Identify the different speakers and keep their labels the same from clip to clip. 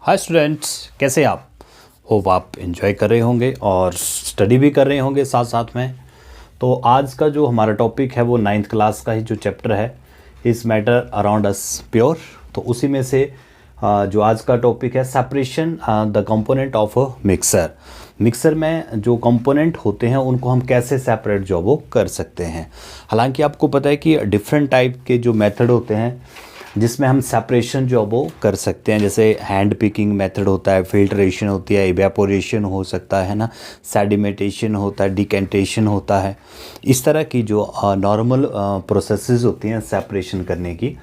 Speaker 1: Hi students, कैसे हैं आप? होप आप एंजॉय कर रहे होंगे और स्टडी भी कर रहे होंगे साथ साथ में। तो आज का जो हमारा टॉपिक है वो 9th क्लास का ही जो चैप्टर है, इस मैटर अराउंड अस प्योर। तो उसी में से जो आज का टॉपिक है separation the component of a mixer. Mixer में जो कंपोनेंट होते हैं उनको हम कैसे सेपरेट जो वो कर सकते हैं। हालांकि आपको पता है कि डिफरेंट टाइप के जो मेथड होते हैं जिसमें हम सेपरेशन जो वो कर सकते हैं, जैसे हैंड पिकिंग मेथड होता है, फिल्ट्रेशन होती है, इवेपोरेशन हो सकता है ना, सेडिमेंटेशन होता है, डिकेंटेशन होता है। इस तरह की जो नॉर्मल प्रोसेसेस होती हैं सेपरेशन करने की।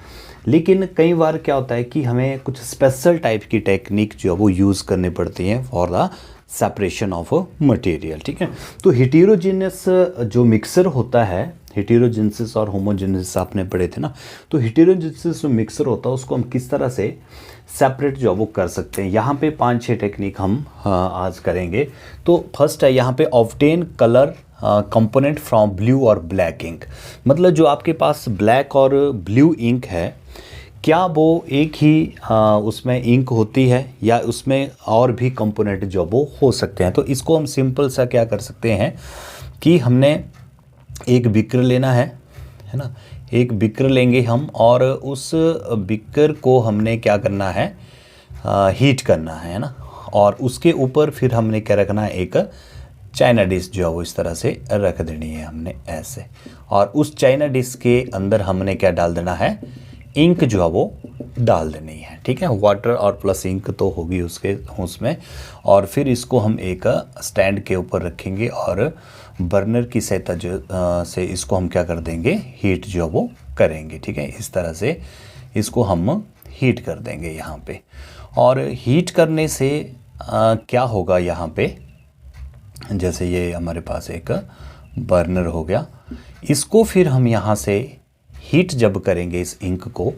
Speaker 1: लेकिन कई बार क्या होता है कि हमें कुछ स्पेशल टाइप की टेक्निक जो है वो यूज़ करनी पड़ती हैं for the separation of a material. ठीक है, तो हेटेरोजेनस जो मिक्सर होता है, हेटेरोजेनेसिस और होमोजेनेसिस आपने पढ़े थे ना, तो हेटेरोजेनेसिस जो मिक्सर होता है उसको हम किस तरह से सेपरेट जो वो कर सकते हैं। यहाँ पे 5-6 टेक्निक हम आज करेंगे। तो फर्स्ट है यहाँ पे obtain colour component from blue और ब्लैक इंक। मतलब जो आपके पास ब्लैक और ब्लू इंक है, क्या वो एक ही उसमें इंक होती है या उसमें और भी कंपोनेंट जो वो हो सकते हैं। तो इसको हम सिंपल सा क्या कर सकते हैं कि हमने एक बिकर लेना है ना, एक बिकर लेंगे हम, और उस बिकर को हमने क्या करना है, हीट करना है ना। और उसके ऊपर फिर हमने क्या रखना है, एक चाइना डिश जो है वो इस तरह से रख देनी है हमने ऐसे। और उस चाइना डिश के अंदर हमने क्या डाल देना है, इंक जो है वो डाल देनी है। ठीक है, वाटर और प्लस इंक तो होगी उसमें। और फिर इसको हम एक स्टैंड के ऊपर रखेंगे और बर्नर की सहायता जो से इसको हम क्या कर देंगे, हीट जो वो करेंगे। ठीक है, इस तरह से इसको हम हीट कर देंगे यहाँ पे। और हीट करने से क्या होगा यहाँ पे, जैसे ये हमारे पास एक बर्नर हो गया, इसको फिर हम यहाँ से हीट जब करेंगे इस इंक को,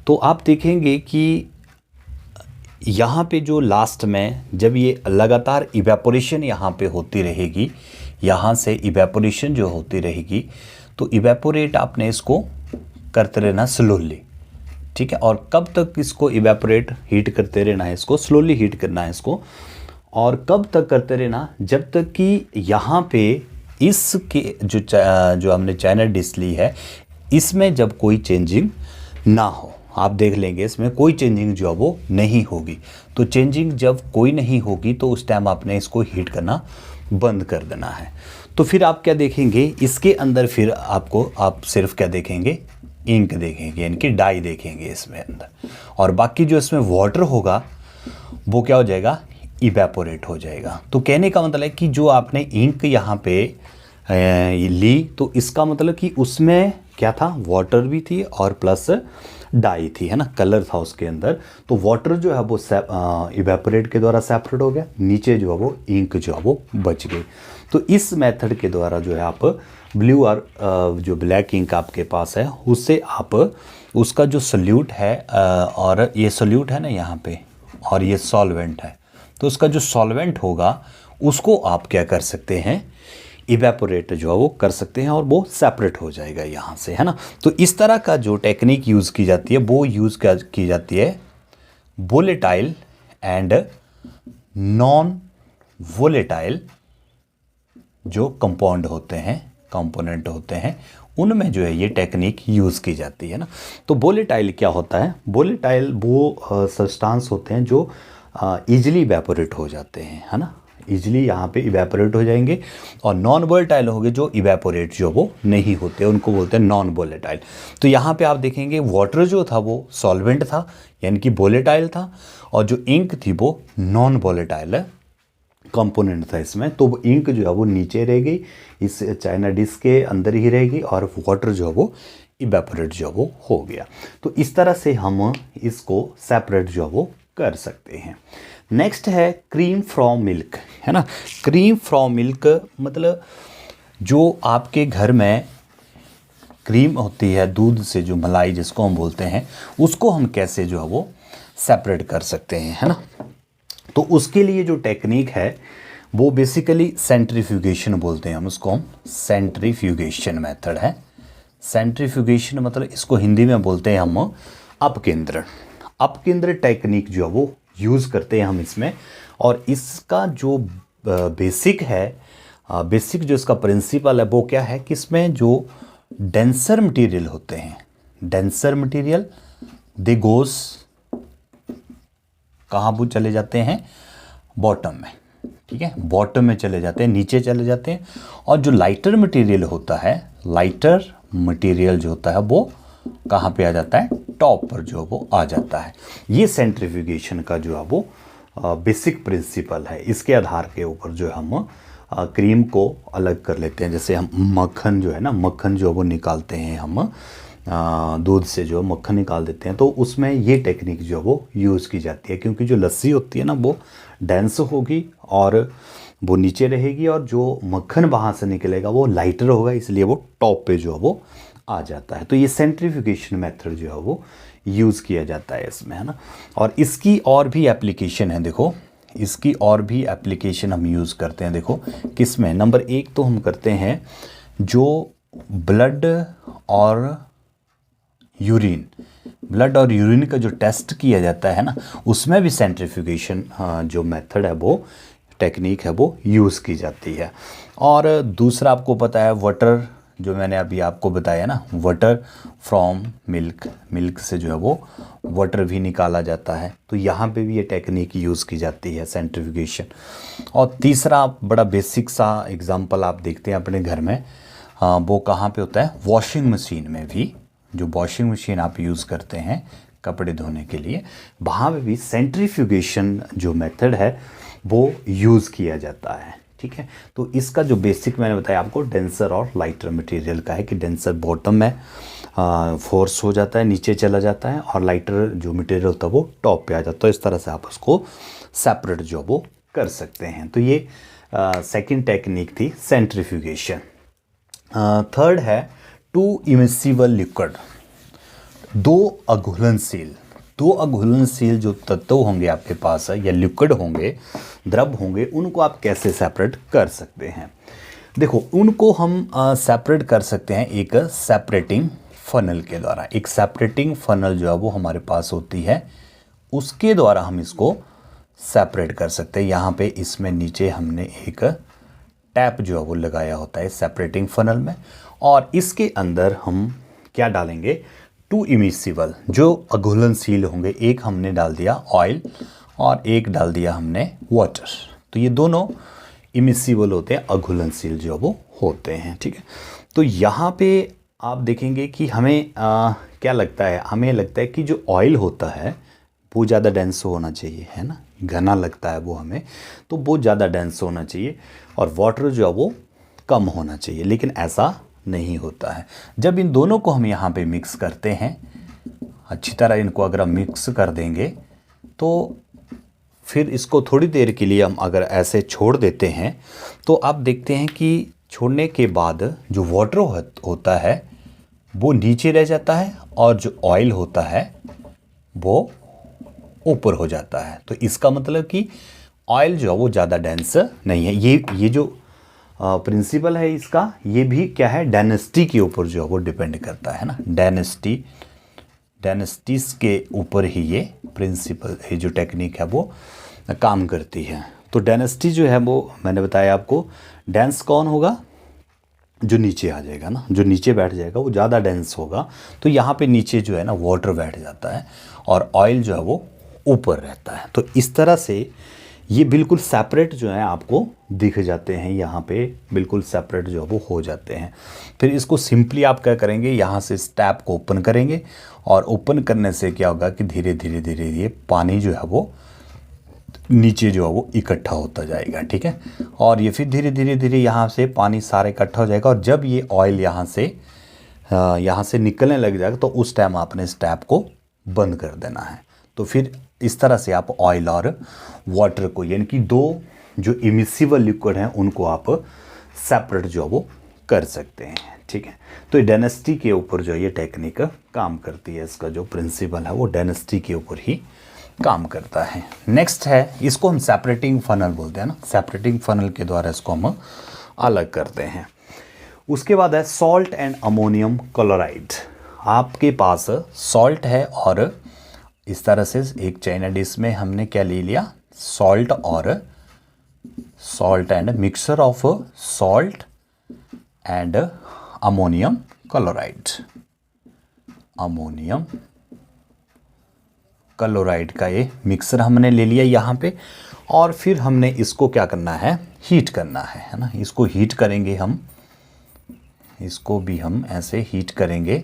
Speaker 1: तो आप देखेंगे कि यहाँ पे जो लास्ट में जब ये लगातार इवेपोरेशन यहाँ पे होती रहेगी, यहाँ से इवेपोरेशन जो होती रहेगी, तो इवेपोरेट आपने इसको करते रहना स्लोली। ठीक है, और कब तक इसको इवेपोरेट हीट करते रहना है, इसको स्लोली हीट करना है इसको। और कब तक करते रहना, जब तक कि यहाँ पे इसके जो हमने चाइना डिश ली है इसमें जब कोई चेंजिंग ना हो। आप देख लेंगे इसमें कोई चेंजिंग जो है वो नहीं होगी। तो चेंजिंग जब कोई नहीं होगी तो उस टाइम आपने इसको हीट करना बंद कर देना है। तो फिर आप क्या देखेंगे, इसके अंदर फिर आप सिर्फ क्या देखेंगे, इंक देखेंगे, इनकी डाई देखेंगे इसमें अंदर। और बाकी जो इसमें वाटर होगा वो क्या हो जाएगा, इवेपोरेट हो जाएगा। तो कहने का मतलब है कि जो आपने इंक यहाँ पे ली, तो इसका मतलब कि उसमें क्या था, वाटर भी थी और प्लस डाई थी, है ना, कलर था उसके अंदर। तो वाटर जो है वो इवेपोरेट के द्वारा सेपरेट हो गया, नीचे जो है वो इंक जो है वो बच गई। तो इस मेथड के द्वारा जो है आप ब्लू और जो ब्लैक इंक आपके पास है उससे आप उसका जो सोल्यूट है, और ये सोल्यूट है ना यहाँ पे, और ये सॉल्वेंट है, तो उसका जो सॉल्वेंट होगा उसको आप क्या कर सकते हैं, इवेपोरेट जो है वो कर सकते हैं और वो सेपरेट हो जाएगा यहाँ से, है ना। तो इस तरह का जो टेक्निक यूज़ की जाती है वो की जाती है वोलेटाइल एंड नॉन वोलेटाइल जो कंपाउंड होते हैं, कंपोनेंट होते हैं, उनमें जो है ये टेक्निक यूज़ की जाती है ना। तो वोलेटाइल क्या होता है, वोलेटाइल वो सब्सटेंस होते हैं जो ईजिली इवेपोरेट हो जाते हैं, है ना, ईजिली यहाँ पे इवेपोरेट हो जाएंगे। और नॉन वोलेटाइल होंगे जो इवेपोरेट जो वो नहीं होते, उनको बोलते हैं नॉन वोलेटाइल। तो यहाँ पे आप देखेंगे वाटर जो था वो सॉल्वेंट था, यानी कि वोलेटाइल था, और जो इंक थी वो नॉन वोलेटाइल कंपोनेंट था इसमें। तो वो इंक जो है वो नीचे रहेगी, इस चाइना डिश के अंदर ही रहेगी, और वाटर जो है वो इवेपोरेट जो वो हो गया। तो इस तरह से हम इसको सेपरेट जो वो कर सकते हैं। नेक्स्ट है क्रीम फ्रॉम मिल्क, है ना। क्रीम फ्रॉम मिल्क मतलब जो आपके घर में क्रीम होती है, दूध से जो मलाई जिसको हम बोलते हैं, उसको हम कैसे जो है वो सेपरेट कर सकते हैं, है ना। तो उसके लिए जो टेक्निक है वो बेसिकली सेंट्रीफ्यूगेशन बोलते हैं हम उसको, हम सेंट्रीफ्यूगेशन मेथड है। सेंट्रीफ्यूगेशन मतलब इसको हिंदी में बोलते हैं हम अपकेंद्रण। अपकेंद्र टेक्निक जो है वो यूज़ करते हैं हम इसमें। और इसका जो बेसिक है, बेसिक जो इसका प्रिंसिपल है वो क्या है कि इसमें जो डेंसर मटेरियल होते हैं, डेंसर मटेरियल दे गोस कहाँ वो चले जाते हैं, बॉटम में, ठीक है, बॉटम में चले जाते हैं, नीचे चले जाते हैं। और जो लाइटर मटेरियल होता है, लाइटर मटेरियल जो होता है वो कहाँ पे आ जाता है, टॉप पर जो वो आ जाता है। ये सेंट्रीफ्यूगेशन का जो है वो बेसिक प्रिंसिपल है। इसके आधार के ऊपर जो हम क्रीम को अलग कर लेते हैं। जैसे हम मक्खन जो है ना, मक्खन जो वो निकालते हैं हम दूध से जो मक्खन निकाल देते हैं, तो उसमें ये टेक्निक जो वो यूज़ की जाती है। क्योंकि जो लस्सी होती है ना वो डेंस होगी और वो नीचे रहेगी, और जो मक्खन वहाँ से निकलेगा वो लाइटर होगा, इसलिए वो टॉप पे जो है वो आ जाता है। तो ये सेंट्रीफ्यूगेशन मेथड जो है वो यूज़ किया जाता है इसमें, है ना। और इसकी और भी एप्लीकेशन है, देखो इसकी और भी एप्लीकेशन हम यूज़ करते हैं। देखो किस में, नंबर 1 तो हम करते हैं जो ब्लड और यूरिन, ब्लड और यूरिन का जो टेस्ट किया जाता है ना, उसमें भी सेंट्रीफ्यूगेशन जो मेथड है वो टेक्निक है वो यूज़ की जाती है। और दूसरा आपको पता है वाटर, जो मैंने अभी आपको बताया ना, वाटर फ्रॉम मिल्क, मिल्क से जो है वो वाटर भी निकाला जाता है। तो यहाँ पे भी ये टेक्निक यूज़ की जाती है सेंट्रीफ्यूगेशन। और तीसरा बड़ा बेसिक सा एग्जांपल आप देखते हैं अपने घर में, वो कहाँ पे होता है, वॉशिंग मशीन में भी। जो वॉशिंग मशीन आप यूज़ करते हैं कपड़े धोने के लिए, वहाँ पे भी सेंट्रीफ्यूगेशन जो मेथड है वो यूज़ किया जाता है, ठीक है। तो इसका जो बेसिक मैंने बताया आपको डेंसर और लाइटर मटेरियल का है कि डेंसर बॉटम में फोर्स हो जाता है, नीचे चला जाता है, और लाइटर जो मटेरियल होता है वो टॉप पे आ जाता है। तो इस तरह से आप उसको सेपरेट जो वो कर सकते हैं। तो ये सेकंड टेक्निक थी सेंट्रीफ्यूगेशन। थर्ड है टू इमिसिबल लिक्विड, दो अघुलनशील, दो अघुलनशील जो तत्व होंगे आपके पास है या लिक्विड होंगे, द्रव होंगे, उनको आप कैसे सेपरेट कर सकते हैं। देखो उनको हम सेपरेट कर सकते हैं एक सेपरेटिंग फनल के द्वारा। एक सेपरेटिंग फनल जो है वो हमारे पास होती है, उसके द्वारा हम इसको सेपरेट कर सकते हैं। यहाँ पे इसमें नीचे हमने एक टैप जो है वो लगाया होता है सेपरेटिंग फनल में, और इसके अंदर हम क्या डालेंगे, टू इमिसिबल जो अघुलनशील होंगे, एक हमने डाल दिया ऑयल और एक डाल दिया हमने वाटर। तो ये दोनों इमिसिबल होते हैं, अघुलनशील जो वो होते हैं, ठीक है। तो यहाँ पे आप देखेंगे कि हमें क्या लगता है, हमें लगता है कि जो ऑयल होता है वो ज़्यादा डेंस होना चाहिए, है ना, घना लगता है वो हमें, तो वो ज़्यादा डेंस होना चाहिए, और वाटर जो है वो कम होना चाहिए। लेकिन ऐसा नहीं होता है। जब इन दोनों को हम यहाँ पे मिक्स करते हैं अच्छी तरह, इनको अगर हम मिक्स कर देंगे तो फिर इसको थोड़ी देर के लिए हम अगर ऐसे छोड़ देते हैं, तो आप देखते हैं कि छोड़ने के बाद जो वाटर होता है वो नीचे रह जाता है, और जो ऑयल होता है वो ऊपर हो जाता है। तो इसका मतलब कि ऑयल जो है वो ज़्यादा डेंस नहीं है। ये जो प्रिंसिपल है इसका, ये भी क्या है, डायनेस्टी के ऊपर जो है वो डिपेंड करता है ना, डायनेस्टीज के ऊपर ही ये प्रिंसिपल, ये जो टेक्निक है वो काम करती है। तो डायनेस्टी जो है वो मैंने बताया आपको, डेंस कौन होगा, जो नीचे आ जाएगा ना, जो नीचे बैठ जाएगा वो ज़्यादा डेंस होगा। तो यहाँ पे नीचे जो है ना वाटर बैठ जाता है, और ऑयल जो है वो ऊपर रहता है। तो इस तरह से ये बिल्कुल सेपरेट जो है आपको दिख जाते हैं, यहाँ पे बिल्कुल सेपरेट जो है वो हो जाते हैं। फिर इसको सिंपली आप क्या करेंगे, यहाँ से इस टैप को ओपन करेंगे, और ओपन करने से क्या होगा कि धीरे धीरे धीरे धीरे पानी जो है वो नीचे जो है वो इकट्ठा होता जाएगा, ठीक है। और ये फिर धीरे धीरे धीरे यहाँ से पानी सारा इकट्ठा हो जाएगा, और जब ये ऑयल यहाँ से निकलने लग जाएगा तो उस टाइम आपने इस टैप को बंद कर देना है। तो फिर इस तरह से आप ऑयल और वाटर को, यानी कि दो जो इमिसिबल लिक्विड हैं उनको आप सेपरेट जो वो कर सकते हैं, ठीक है। तो डायनेस्टी के ऊपर जो ये टेक्निक काम करती है, इसका जो प्रिंसिपल है वो डायनेस्टी के ऊपर ही काम करता है। नेक्स्ट है, इसको हम सेपरेटिंग फनल बोलते हैं ना, सेपरेटिंग फनल के द्वारा इसको हम अलग करते हैं। उसके बाद है सॉल्ट एंड अमोनियम क्लोराइड। आपके पास सॉल्ट है और इस तरह से एक चाइना डिश में हमने क्या ले लिया, salt and mixture of salt and ammonium chloride, ammonium chloride का ये मिक्सर हमने ले लिया यहाँ पे। और फिर हमने इसको क्या करना है, हीट करना है ना। इसको हीट करेंगे हम, इसको भी हम ऐसे हीट करेंगे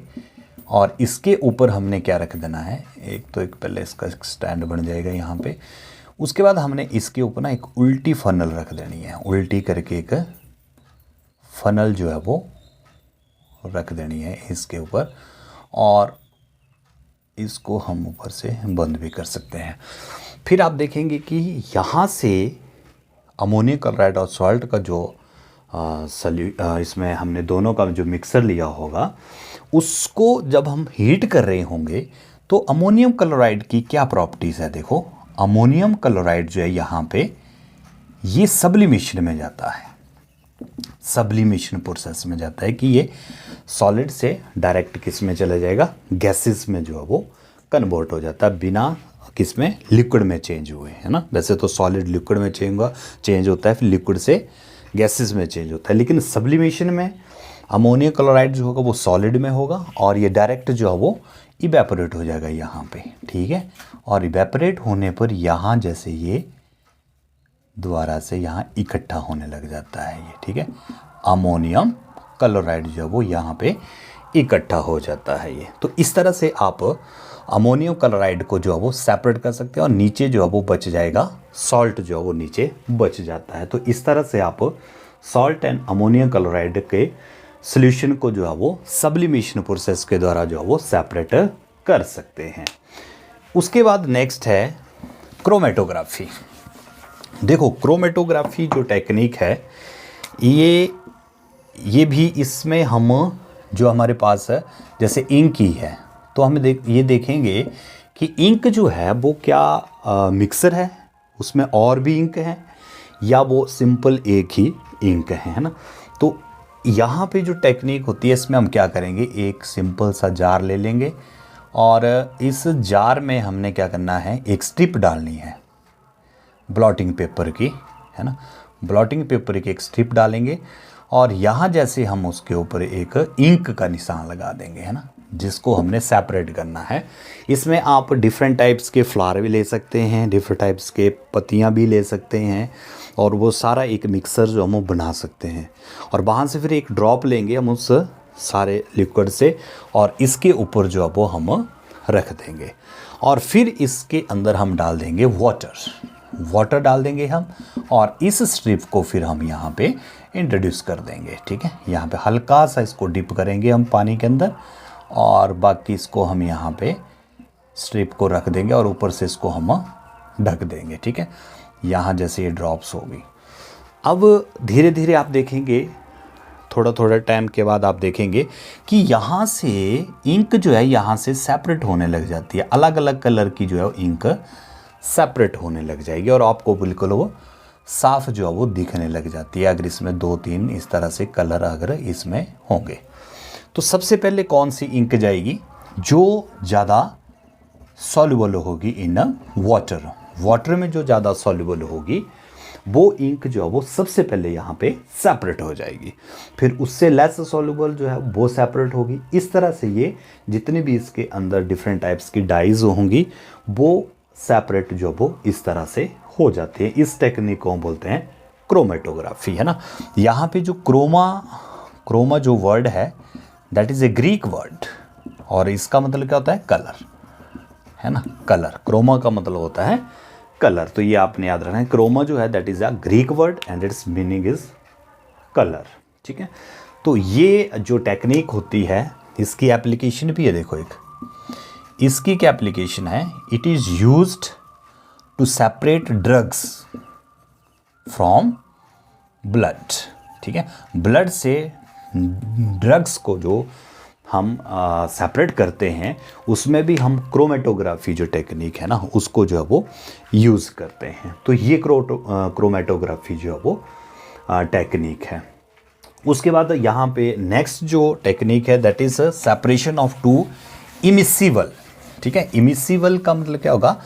Speaker 1: और इसके ऊपर हमने क्या रख देना है, एक पहले इसका स्टैंड बन जाएगा यहाँ पे। उसके बाद हमने इसके ऊपर ना एक उल्टी फनल रख देनी है, उल्टी करके एक फनल जो है वो रख देनी है इसके ऊपर, और इसको हम ऊपर से बंद भी कर सकते हैं। फिर आप देखेंगे कि यहाँ से अमोनियम क्लोराइड और सॉल्ट का जो इसमें हमने दोनों का जो मिक्सर लिया होगा, उसको जब हम हीट कर रहे होंगे तो अमोनियम क्लोराइड की क्या प्रॉपर्टीज़ है। देखो, अमोनियम क्लोराइड जो है यहाँ पे ये सब्लिमेशन में जाता है, सब्लिमेशन प्रोसेस में जाता है कि ये सॉलिड से डायरेक्ट किस में चला जाएगा, गैसेस में जो है वो कन्वर्ट हो जाता है, बिना किस में, लिक्विड में चेंज हुए, है ना। वैसे तो सॉलिड लिक्विड में चेंज होता है, फिर लिक्विड से गैसेस में चेंज होता है, लेकिन सब्लिमेशन में अमोनियम क्लोराइड जो होगा वो सॉलिड में होगा और ये डायरेक्ट जो है वो इवेपोरेट हो जाएगा यहाँ पे, ठीक है। और इवेपोरेट होने पर यहाँ जैसे ये दोबारा से यहाँ इकट्ठा होने लग जाता है ये, ठीक है। अमोनियम क्लोराइड जो है वो यहाँ पे इकट्ठा हो जाता है ये। तो इस तरह से आप अमोनियम क्लोराइड को जो है वो सेपरेट कर सकते हैं और नीचे जो है वो बच जाएगा, सॉल्ट जो है वो नीचे बच जाता है। तो इस तरह से आप सॉल्ट एंड अमोनियम क्लोराइड के सॉल्यूशन को जो है वो सब्लिमेशन प्रोसेस के द्वारा जो है वो सेपरेट कर सकते हैं। उसके बाद नेक्स्ट है क्रोमेटोग्राफी। देखो, क्रोमेटोग्राफी जो टेक्निक है ये भी इसमें हम जो हमारे पास है जैसे इंक ही है, तो हमें ये देखेंगे कि इंक जो है वो क्या मिक्सर है, उसमें और भी इंक है, या वो सिंपल एक ही इंक है ना। तो यहाँ पे जो टेक्निक होती है इसमें हम क्या करेंगे, एक सिंपल सा जार ले लेंगे और इस जार में हमने क्या करना है, एक स्ट्रिप डालनी है ब्लॉटिंग पेपर की, है ना। ब्लॉटिंग पेपर की एक स्ट्रिप डालेंगे और यहाँ जैसे हम उसके ऊपर एक इंक का निशान लगा देंगे, है ना, जिसको हमने सेपरेट करना है। इसमें आप डिफरेंट टाइप्स के फ्लावर भी ले सकते हैं, डिफरेंट टाइप्स के पत्तियाँ भी ले सकते हैं और वो सारा एक मिक्सर जो हम बना सकते हैं। और वहाँ से फिर एक ड्रॉप लेंगे हम उस सारे लिक्विड से और इसके ऊपर जो है वो हम रख देंगे और फिर इसके अंदर हम डाल देंगे वाटर डाल देंगे हम, और इस स्ट्रिप को फिर हम यहाँ पे इंट्रोड्यूस कर देंगे, ठीक है। यहाँ पे हल्का सा इसको डिप करेंगे हम पानी के अंदर और बाकी इसको हम यहाँ पे स्ट्रिप को रख देंगे और ऊपर से इसको हम ढक देंगे, ठीक है। यहाँ जैसे ये ड्रॉप्स होगी, अब धीरे धीरे आप देखेंगे थोड़ा टाइम के बाद आप देखेंगे कि यहाँ से इंक जो है यहाँ से सेपरेट होने लग जाती है, अलग अलग कलर की जो है इंक सेपरेट होने लग जाएगी और आपको बिल्कुल वो साफ़ जो है वो दिखने लग जाती है अगर इसमें 2-3 इस तरह से कलर अगर इसमें होंगे। तो सबसे पहले कौन सी इंक जाएगी, जो ज़्यादा सॉल्युबल होगी इन वाटर में जो ज़्यादा सॉल्युबल होगी वो इंक जो है वो सबसे पहले यहाँ पे सेपरेट हो जाएगी, फिर उससे लेस सॉल्युबल जो है वो सेपरेट होगी। इस तरह से ये जितने भी इसके अंदर डिफरेंट टाइप्स की डाइज होंगी वो सेपरेट जो वो इस तरह से हो जाती है। इस टेक्निक को हम बोलते हैं क्रोमेटोग्राफी, है ना। यहाँ पे जो क्रोमा जो वर्ड है that is a Greek word और इसका मतलब क्या होता है, कलर, है ना। कलर, क्रोमा का मतलब होता है कलर, तो ये आपने याद रखना है। क्रोमा जो है that is a Greek word and it's meaning is colour, ठीक है। तो ये जो टेक्निक होती है इसकी एप्लीकेशन भी है, देखो एक इसकी क्या एप्लीकेशन है, it is used to separate drugs from blood, ठीक है। ब्लड से ड्रग्स को जो हम सेपरेट करते हैं उसमें भी हम क्रोमेटोग्राफी जो टेक्निक है ना उसको जो है वो यूज़ करते हैं। तो ये क्रोमेटोग्राफी जो है वो टेक्निक है। उसके बाद यहाँ पे नेक्स्ट जो टेक्निक है that is separation of to immiscible ठीक है। इमिसिबल का मतलब क्या होगा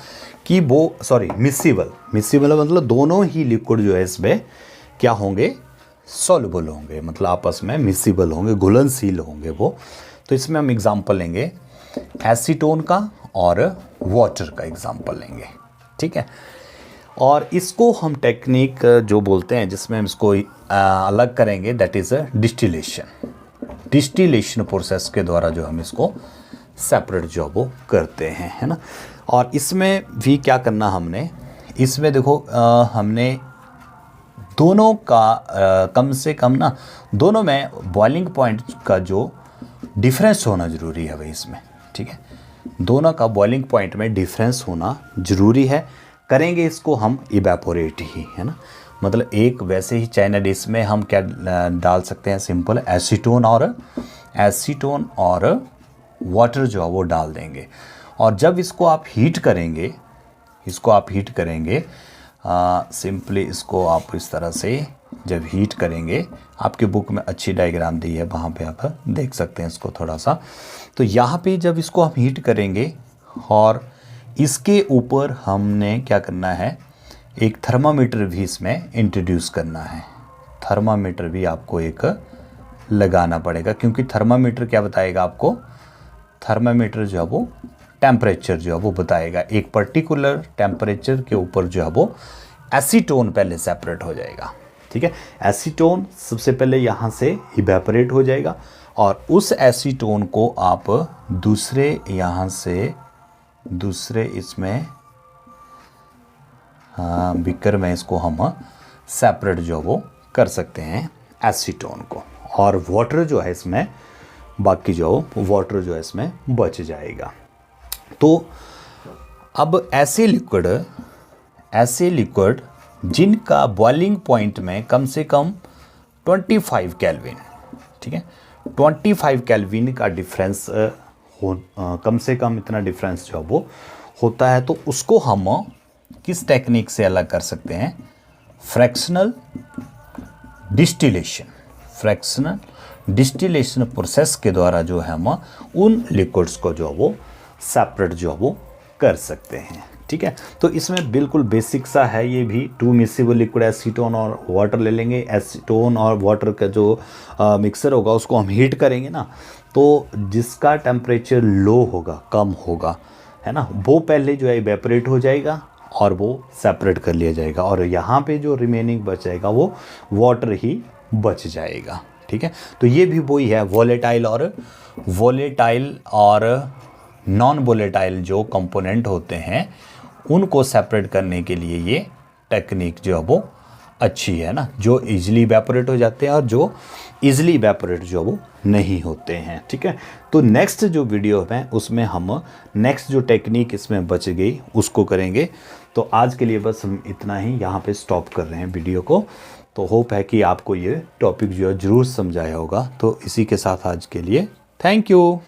Speaker 1: कि वो मिसिबल मतलब दोनों ही लिक्विड जो है इसमें क्या होंगे, सॉल्युबल होंगे, मतलब आपस में मिसिबल होंगे, घुलनशील होंगे वो। तो इसमें हम एग्जांपल लेंगे एसीटोन का और वाटर का एग्जांपल लेंगे, ठीक है। और इसको हम टेक्निक जो बोलते हैं जिसमें हम इसको अलग करेंगे, दैट इज़ डिस्टिलेशन प्रोसेस के द्वारा जो हम इसको सेपरेट जो वो करते हैं, है ना। और इसमें भी क्या करना हमने, इसमें देखो हमने दोनों का कम से कम ना, दोनों में बॉइलिंग पॉइंट का जो डिफरेंस होना ज़रूरी है भाई इसमें, ठीक है। दोनों का बॉइलिंग पॉइंट में डिफरेंस होना ज़रूरी है। करेंगे इसको हम इवेपोरेट ही, है ना। मतलब एक वैसे ही चाइना डिश में हम क्या डाल सकते हैं, सिंपल एसीटोन और वाटर जो है वो डाल देंगे। और जब इसको आप हीट करेंगे, सिंपली इसको आप इस तरह से जब हीट करेंगे, आपके बुक में अच्छी डायग्राम दी है, वहाँ पे आप देख सकते हैं इसको थोड़ा सा। तो यहाँ पे जब इसको हम हीट करेंगे और इसके ऊपर हमने क्या करना है, एक थर्मामीटर भी इसमें इंट्रोड्यूस करना है। थर्मामीटर भी आपको एक लगाना पड़ेगा, क्योंकि थर्मामीटर क्या बताएगा आपको, थर्मामीटर जो है वो टेम्परेचर जो है वो बताएगा। एक पर्टिकुलर टेम्परेचर के ऊपर जो है वो एसीटोन पहले सेपरेट हो जाएगा, ठीक है। एसीटोन सबसे पहले यहाँ से इवेपोरेट हो जाएगा और उस एसीटोन को आप दूसरे इसमें बीकर में इसको हम सेपरेट जो वो कर सकते हैं एसीटोन को। और वाटर जो है इसमें, बाकी जो वाटर जो है इसमें बच जाएगा। तो अब ऐसे लिक्विड जिनका बॉइलिंग पॉइंट में कम से कम 25 केल्विन, ठीक है, 25 केल्विन का डिफरेंस कम से कम इतना डिफरेंस जो वो होता है, तो उसको हम किस टेक्निक से अलग कर सकते हैं, फ्रैक्शनल डिस्टिलेशन प्रोसेस के द्वारा जो है हम उन लिक्विड्स को जो वो सेपरेट जो वो कर सकते हैं, ठीक है। तो इसमें बिल्कुल बेसिक सा है ये भी। 2 मिसिबल लिक्विड एसीटोन और वाटर ले लेंगे। एसीटोन और वाटर का जो मिक्सर होगा उसको हम हीट करेंगे ना, तो जिसका टेम्परेचर लो होगा, कम होगा, है ना, वो पहले जो है इवेपोरेट हो जाएगा और वो सेपरेट कर लिया जाएगा। और यहाँ पे जो रिमेनिंग बच जाएगा वो वाटर ही बच जाएगा, ठीक है। तो ये भी वही है, वोलेटाइल और नॉन वोलेटाइल जो कंपोनेंट होते हैं उनको सेपरेट करने के लिए ये टेक्निक जो है वो अच्छी है ना, जो इजीली इवेपोरेट हो जाते हैं और जो इजीली इवेपोरेट जो वो नहीं होते हैं, ठीक है। तो नेक्स्ट जो वीडियो है उसमें हम नेक्स्ट जो टेक्निक इसमें बच गई उसको करेंगे। तो आज के लिए बस हम इतना ही यहाँ पे स्टॉप कर रहे हैं वीडियो को। तो होप है कि आपको ये टॉपिक जो है ज़रूर समझाया होगा। तो इसी के साथ आज के लिए थैंक यू।